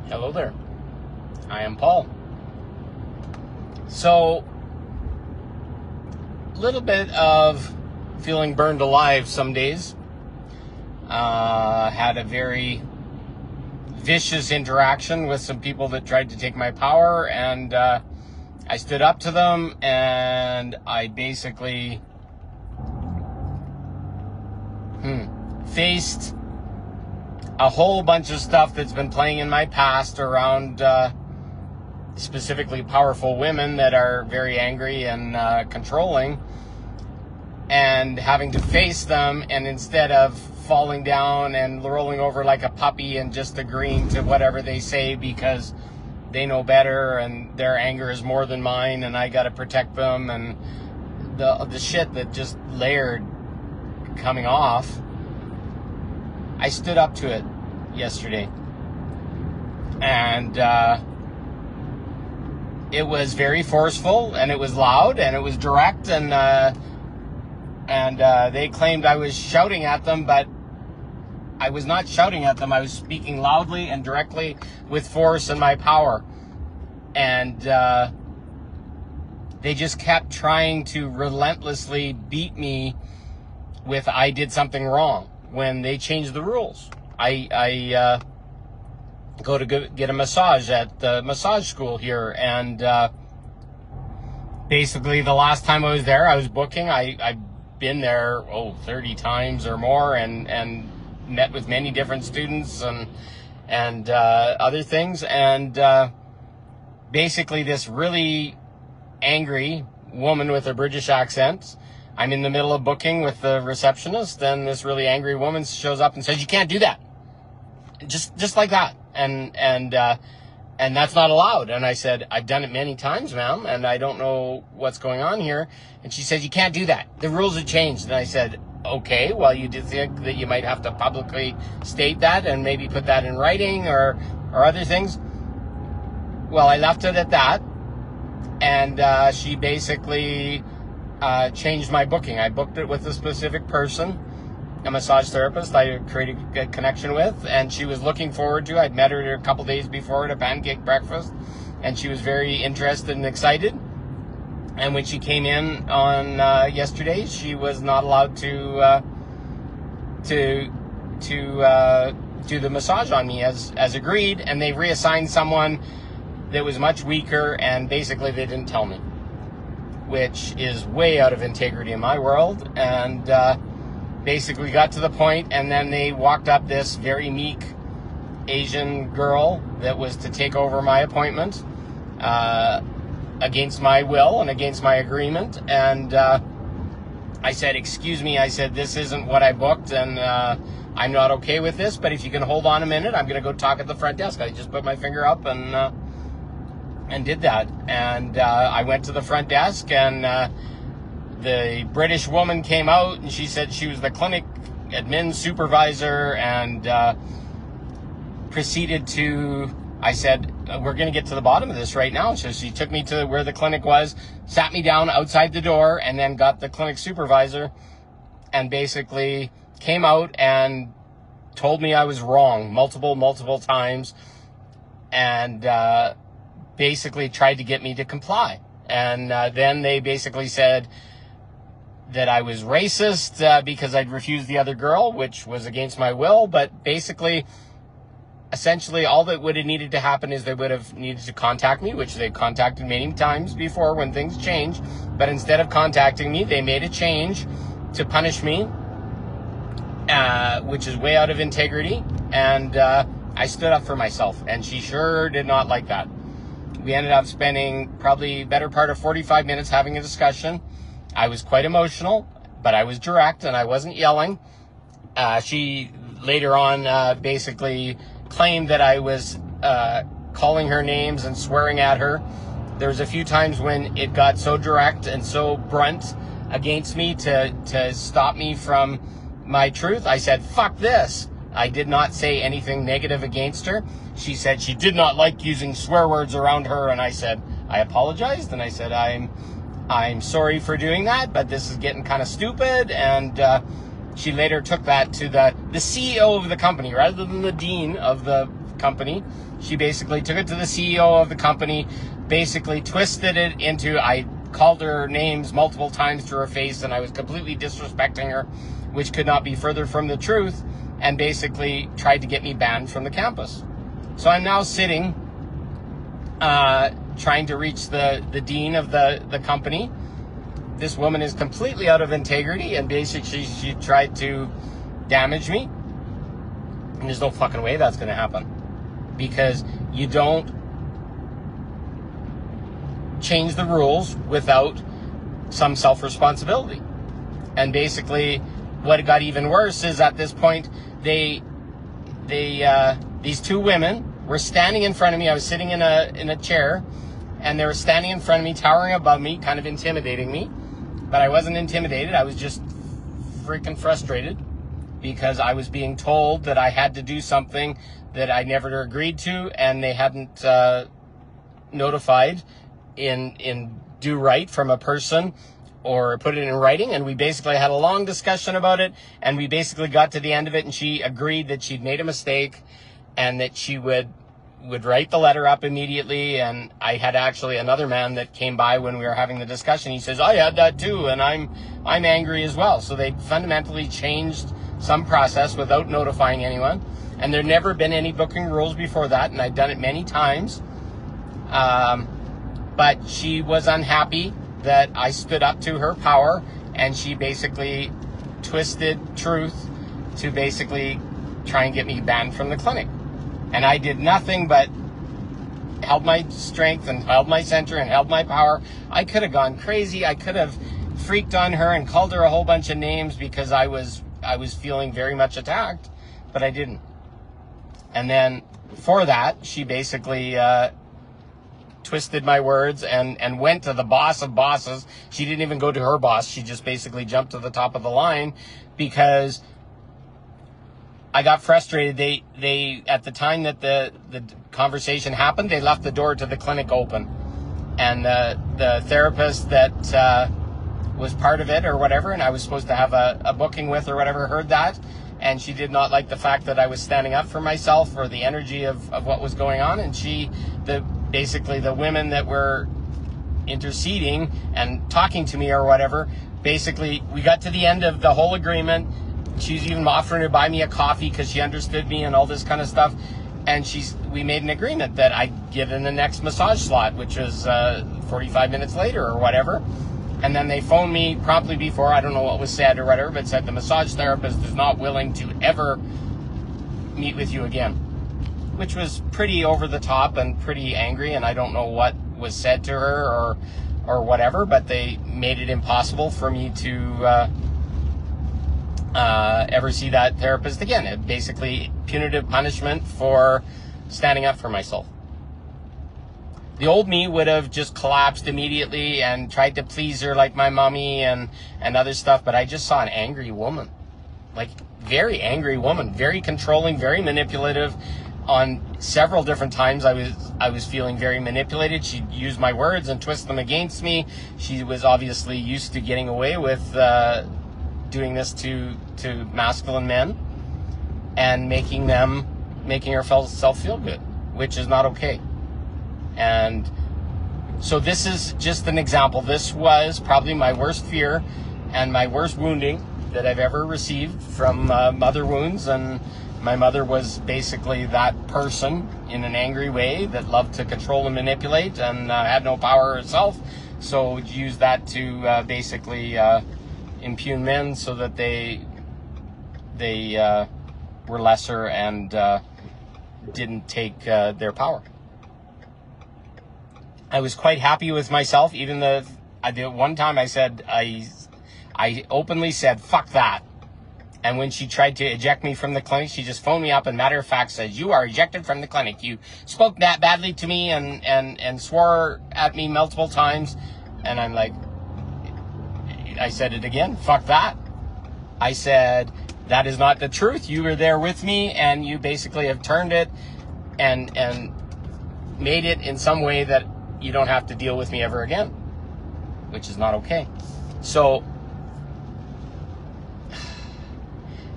Hello there. I am Paul. So, a little bit of feeling burned alive some days. Had a very vicious interaction with some people that tried to take my power, and I stood up to them, and I basically faced a whole bunch of stuff that's been playing in my past around specifically powerful women that are very angry and controlling, and having to face them, and instead of falling down and rolling over like a puppy and just agreeing to whatever they say because they know better and their anger is more than mine and I got to protect them, and the shit that just layered coming off, I stood up to it yesterday, and it was very forceful, and it was loud, and it was direct, and they claimed I was shouting at them, but I was not shouting at them. I was speaking loudly and directly with force and my power, and they just kept trying to relentlessly beat me with I did something wrong when they changed the rules. I go to get a massage at the massage school here, and basically the last time I was there, I was booking. I've been there 30 times or more, and met with many different students and other things, and basically this really angry woman with a British accent. I'm in the middle of booking with the receptionist, and this really angry woman shows up and says, "You can't do that." Just like that. And that's not allowed. And I said, "I've done it many times, ma'am, and I don't know what's going on here." And she says, "You can't do that. The rules have changed." And I said, "Okay, well, you do think that you might have to publicly state that and maybe put that in writing or other things?" Well, I left it at that. And she basically changed my booking. I booked it with a specific person, a massage therapist I created a connection with, and she was looking forward to. I'd met her a couple days before at a pancake breakfast, and she was very interested and excited. And when she came in on yesterday, she was not allowed to do the massage on me as agreed, and they reassigned someone that was much weaker, and basically they didn't tell me, which is way out of integrity in my world. And basically got to the point, and then they walked up this very meek Asian girl that was to take over my appointment against my will and against my agreement. And I said, "Excuse me," I said, "this isn't what I booked, and I'm not okay with this, but if you can hold on a minute, I'm going to go talk at the front desk." I just put my finger up and did that. And I went to the front desk, and the British woman came out, and she said she was the clinic admin supervisor, and proceeded to, I said, "We're going to get to the bottom of this right now." So she took me to where the clinic was, sat me down outside the door, and then got the clinic supervisor, and basically came out and told me I was wrong multiple times, and basically tried to get me to comply. And then they basically said that I was racist because I'd refused the other girl, which was against my will. But basically, essentially, all that would have needed to happen is they would have needed to contact me, which they contacted many times before when things change. But instead of contacting me, they made a change to punish me, which is way out of integrity. And I stood up for myself, and she sure did not like that. We ended up spending probably better part of 45 minutes having a discussion. I was quite emotional, but I was direct, and I wasn't yelling. She later on basically claimed that I was calling her names and swearing at her. There was a few times when it got so direct and so blunt against me to stop me from my truth. I said, "Fuck this." I did not say anything negative against her. She said she did not like using swear words around her, and I said, I apologized, and I said, I'm sorry for doing that, but this is getting kind of stupid. And she later took that to the CEO of the company rather than the dean of the company. She basically took it to the CEO of the company, basically twisted it into, I called her names multiple times to her face, and I was completely disrespecting her, which could not be further from the truth, and basically tried to get me banned from the campus. So I'm now sitting, trying to reach the dean of the company. This woman is completely out of integrity, and basically she tried to damage me. And there's no fucking way that's going to happen, because you don't change the rules without some self-responsibility. And basically what got even worse is, at this point, these two women were standing in front of me. I was sitting in a chair, and they were standing in front of me, towering above me, kind of intimidating me. But I wasn't intimidated. I was just freaking frustrated, because I was being told that I had to do something that I never agreed to, and they hadn't notified in due right from a person or put it in writing. And we basically had a long discussion about it, and we basically got to the end of it, and she agreed that she'd made a mistake and that she would write the letter up immediately. And I had actually another man that came by when we were having the discussion. He says, I had that too, and I'm angry as well. So they fundamentally changed some process without notifying anyone, and there never been any booking rules before that, and I've done it many times. But she was unhappy that I stood up to her power, and she basically twisted truth to basically try and get me banned from the clinic. And I did nothing but held my strength and held my center and held my power. I could have gone crazy. I could have freaked on her and called her a whole bunch of names, because I was feeling very much attacked, but I didn't. And then for that, she basically twisted my words and went to the boss of bosses. She didn't even go to her boss. She just basically jumped to the top of the line, because I got frustrated. They at the time that the conversation happened, they left the door to the clinic open, and the therapist that was part of it or whatever, and I was supposed to have a booking with or whatever, heard that, and she did not like the fact that I was standing up for myself or the energy of what was going on. And basically the women that were interceding and talking to me or whatever, basically we got to the end of the whole agreement. She's even offering to buy me a coffee because she understood me and all this kind of stuff. And we made an agreement that I'd get in the next massage slot, which was 45 minutes later or whatever. And then they phoned me promptly before, I don't know what was said or whatever, but said the massage therapist is not willing to ever meet with you again, which was pretty over the top and pretty angry. And I don't know what was said to her or whatever, but they made it impossible for me to ever see that therapist again. It basically punitive punishment for standing up for myself. The old me would have just collapsed immediately and tried to please her like my mommy and other stuff, but I just saw an angry woman, like very angry woman, very controlling, very manipulative. On several different times I was feeling very manipulated. She'd use my words and twist them against me. She was obviously used to getting away with doing this to masculine men and making herself feel good, which is not okay. And so this is just an example. This was probably my worst fear and my worst wounding that I've ever received from mother wounds. And my mother was basically that person in an angry way that loved to control and manipulate and had no power herself. So would use that to basically impugn men so that they were lesser and didn't take their power. I was quite happy with myself, even though one time I said, I openly said, fuck that. And when she tried to eject me from the clinic, she just phoned me up and matter of fact said, you are ejected from the clinic. You spoke that badly to me and swore at me multiple times. And I'm like, I said it again, fuck that. I said, that is not the truth. You were there with me and you basically have turned it and made it in some way that you don't have to deal with me ever again, which is not okay. So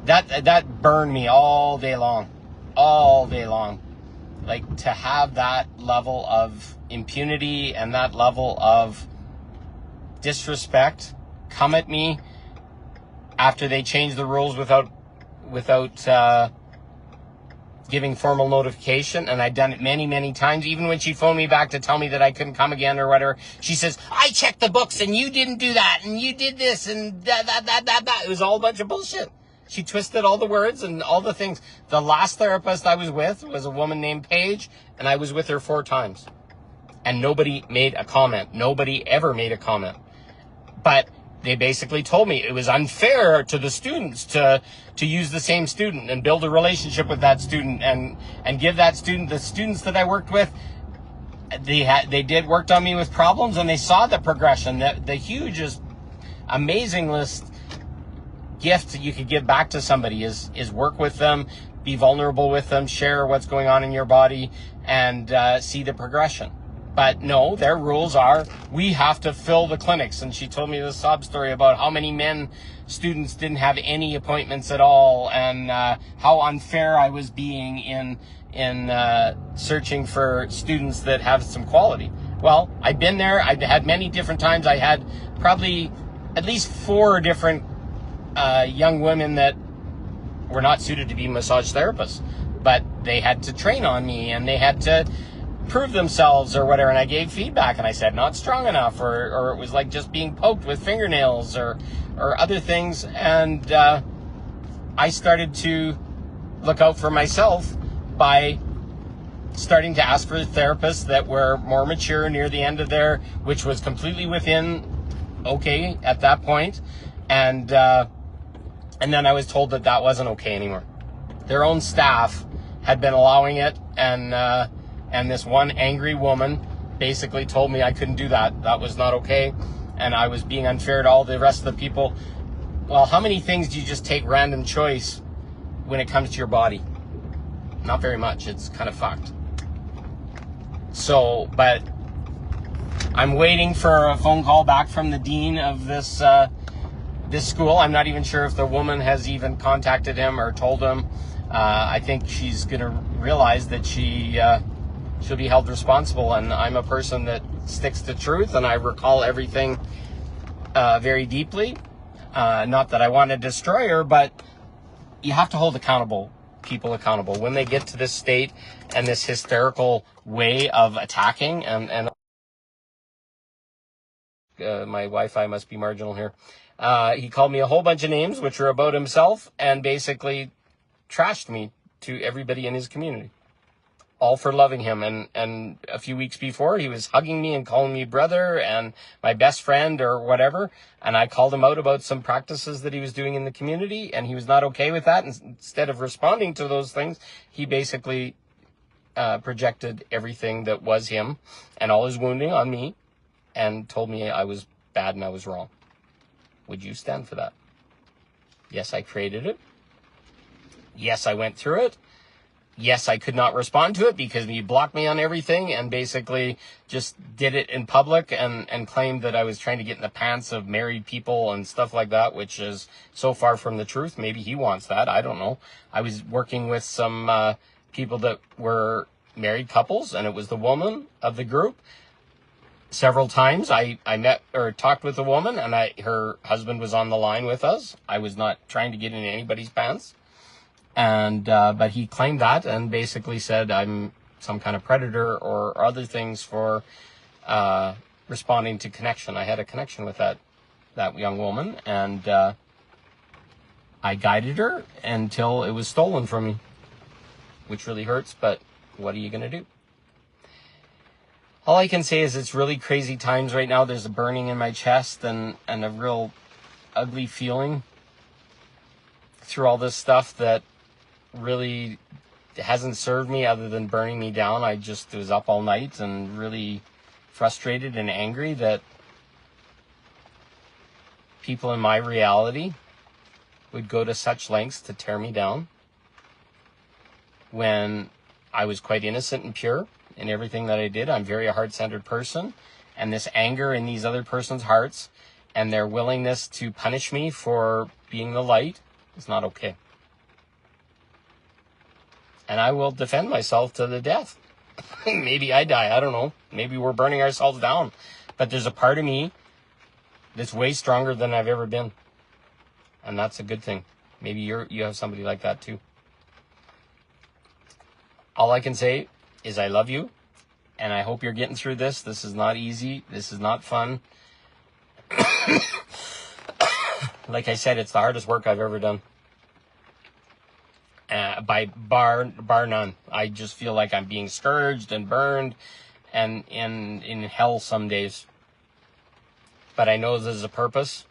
that burned me all day long, Like, to have that level of impunity and that level of disrespect come at me after they changed the rules without giving formal notification, and I'd done it many, many times. Even when she phoned me back to tell me that I couldn't come again or whatever, she says, I checked the books and you didn't do that and you did this and that. It was all a bunch of bullshit. She twisted all the words and all the things. The last therapist I was with was a woman named Paige, and I was with her 4 times. And nobody made a comment. Nobody ever made a comment. But they basically told me it was unfair to the students to use the same student and build a relationship with that student and give that student, the students that I worked with, they worked on me with problems, and they saw the progression. The hugest, amazingest gift that you could give back to somebody is work with them, be vulnerable with them, share what's going on in your body, and see the progression. But no, their rules are, we have to fill the clinics. And she told me this sob story about how many students didn't have any appointments at all, and how unfair I was being in searching for students that have some quality. Well, I've been there. I've had many different times. I had probably at least 4 different young women that were not suited to be massage therapists, but they had to train on me and they had to prove themselves or whatever, and I gave feedback and I said not strong enough, or it was like just being poked with fingernails or other things, and I started to look out for myself by starting to ask for therapists that were more mature near the end of which was completely within okay at that point, and then I was told that wasn't okay anymore. Their own staff had been allowing it, and this one angry woman basically told me I couldn't do that. That was not okay. And I was being unfair to all the rest of the people. Well, how many things do you just take random choice when it comes to your body? Not very much. It's kind of fucked. So, but I'm waiting for a phone call back from the dean of this school. I'm not even sure if the woman has even contacted him or told him. I think she's going to realize that she'll be held responsible, and I'm a person that sticks to truth, and I recall everything very deeply. Not that I want to destroy her, but you have to hold people accountable when they get to this state and this hysterical way of attacking. And my Wi-Fi must be marginal here. He called me a whole bunch of names which were about himself, and basically trashed me to everybody in his community, all for loving him. And a few weeks before, he was hugging me and calling me brother and my best friend or whatever. And I called him out about some practices that he was doing in the community, and he was not okay with that. And instead of responding to those things, he basically projected everything that was him and all his wounding on me, and told me I was bad and I was wrong. Would you stand for that? Yes, I created it. Yes, I went through it. Yes, I could not respond to it because he blocked me on everything and basically just did it in public and claimed that I was trying to get in the pants of married people and stuff like that, which is so far from the truth. Maybe he wants that. I don't know. I was working with some people that were married couples, and it was the woman of the group. Several times I met or talked with a woman, and her husband was on the line with us. I was not trying to get in anybody's pants. And, but he claimed that and basically said I'm some kind of predator or other things for, responding to connection. I had a connection with that young woman, and, I guided her until it was stolen from me, which really hurts, but what are you going to do? All I can say is it's really crazy times right now. There's a burning in my chest and a real ugly feeling through all this stuff that really hasn't served me other than burning me down. I just was up all night and really frustrated and angry that people in my reality would go to such lengths to tear me down when I was quite innocent and pure in everything that I did. I'm very a heart-centered person, and this anger in these other person's hearts and their willingness to punish me for being the light is not okay. and I will defend myself to the death. Maybe I die. I don't know. Maybe we're burning ourselves down. But there's a part of me that's way stronger than I've ever been. And that's a good thing. Maybe you have somebody like that too. All I can say is I love you. And I hope you're getting through this. This is not easy. This is not fun. Like I said, it's the hardest work I've ever done. By bar none. I just feel like I'm being scourged and burned and in hell some days. But I know there's a purpose.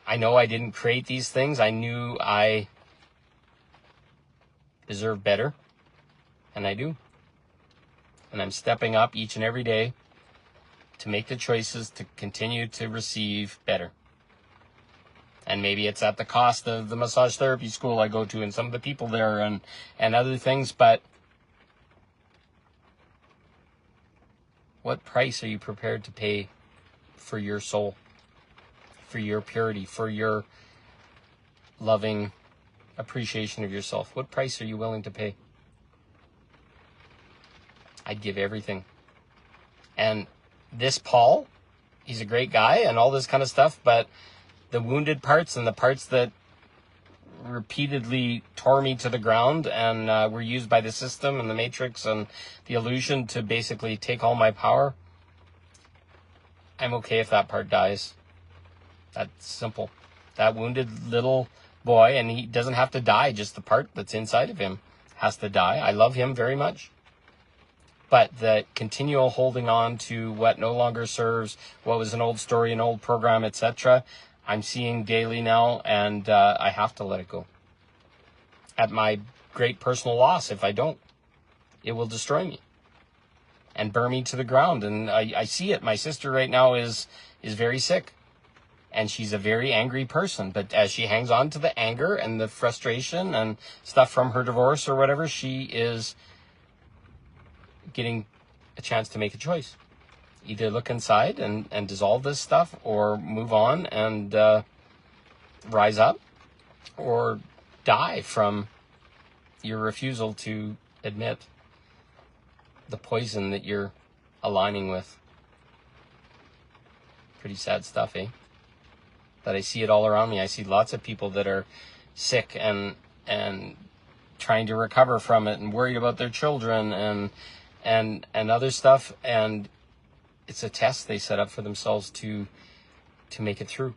I know I didn't create these things. I knew I deserve better. And I do. And I'm stepping up each and every day to make the choices to continue to receive better. And maybe it's at the cost of the massage therapy school I go to and some of the people there and other things. But what price are you prepared to pay for your soul, for your purity, for your loving appreciation of yourself? What price are you willing to pay? I'd give everything. And this Paul, he's a great guy and all this kind of stuff, but the wounded parts and the parts that repeatedly tore me to the ground and were used by the system and the matrix and the illusion to basically take all my power, I'm okay if that part dies. That's simple. That wounded little boy, and he doesn't have to die, just the part that's inside of him has to die. I love him very much. But the continual holding on to what no longer serves, what was an old story, an old program, etc., I'm seeing daily now, and I have to let it go. At my great personal loss, if I don't, it will destroy me and burn me to the ground. And I see it. My sister right now is very sick, and she's a very angry person. But as she hangs on to the anger and the frustration and stuff from her divorce or whatever, she is getting a chance to make a choice. Either look inside and dissolve this stuff, or move on and rise up, or die from your refusal to admit the poison that you're aligning with. Pretty sad stuff, eh? But I see it all around me. I see lots of people that are sick and trying to recover from it and worried about their children and other stuff, and it's a test they set up for themselves to make it through.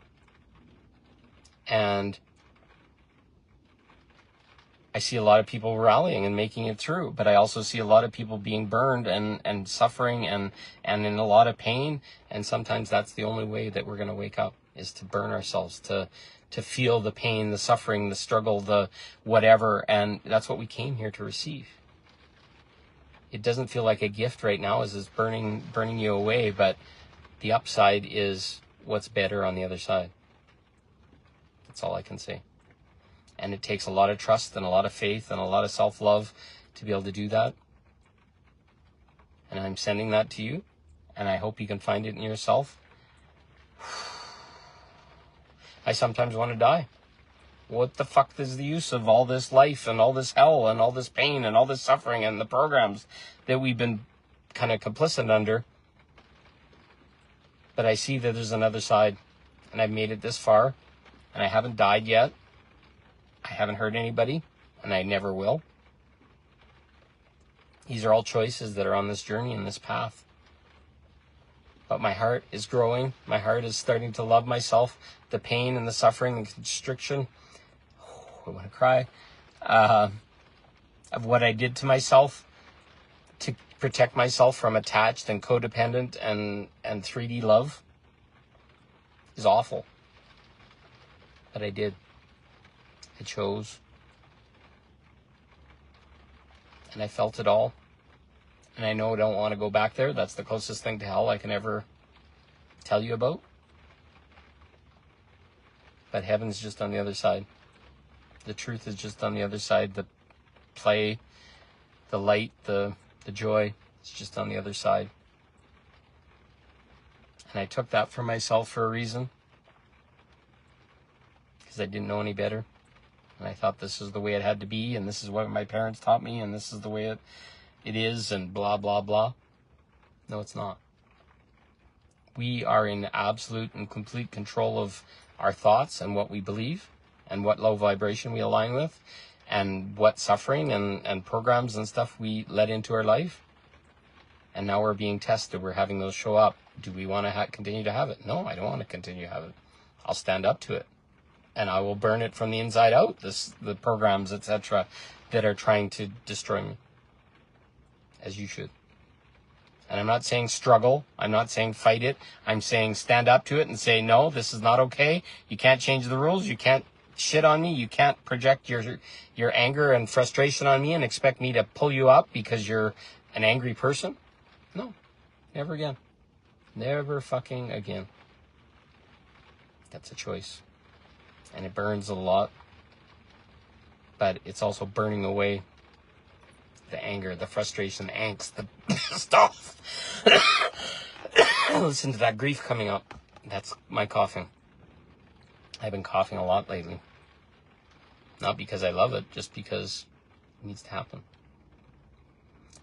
And I see a lot of people rallying and making it through, but I also see a lot of people being burned and suffering and in a lot of pain. And sometimes that's the only way that we're going to wake up, is to burn ourselves, to feel the pain, the suffering, the struggle, the whatever. And that's what we came here to receive. It doesn't feel like a gift right now as it's burning you away, but the upside is what's better on the other side. That's all I can say. And it takes a lot of trust and a lot of faith and a lot of self-love to be able to do that. And I'm sending that to you, and I hope you can find it in yourself. I sometimes want to die. What the fuck is the use of all this life and all this hell and all this pain and all this suffering and the programs that we've been kind of complicit under? But I see that there's another side, and I've made it this far, and I haven't died yet. I haven't hurt anybody, and I never will. These are all choices that are on this journey and this path. But my heart is growing. My heart is starting to love myself. The pain and the suffering and constriction, I want to cry, of what I did to myself to protect myself from attached and codependent and 3D love is awful. But I did. I chose. And I felt it all. And I know I don't want to go back there. That's the closest thing to hell I can ever tell you about. But heaven's just on the other side. The truth is just on the other side. The play, the light, the joy, it's just on the other side. And I took that for myself for a reason. Because I didn't know any better. And I thought this is the way it had to be, and this is what my parents taught me, and this is the way it is, and blah, blah, blah. No, it's not. We are in absolute and complete control of our thoughts and what we believe and what low vibration we align with and what suffering and programs and stuff we let into our life. And now we're being tested. We're having those show up. Do we want to continue to have it? No, I don't want to continue to have it. I'll stand up to it. And I will burn it from the inside out, the programs, etc., that are trying to destroy me. As you should. And I'm not saying struggle. I'm not saying fight it. I'm saying stand up to it and say, no, this is not okay. You can't change the rules. You can't shit on me. You can't project your anger and frustration on me and expect me to pull you up because you're an angry person. No, never again. Never fucking again. That's a choice. And it burns a lot. But it's also burning away the anger, the frustration, the angst, the stuff. Listen to that grief coming up. That's my coughing. I've been coughing a lot lately. Not because I love it, just because it needs to happen.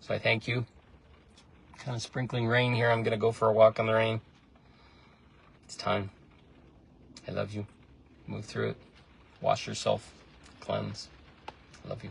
So I thank you. Kind of sprinkling rain here. I'm going to go for a walk in the rain. It's time. I love you. Move through it. Wash yourself. Cleanse. I love you.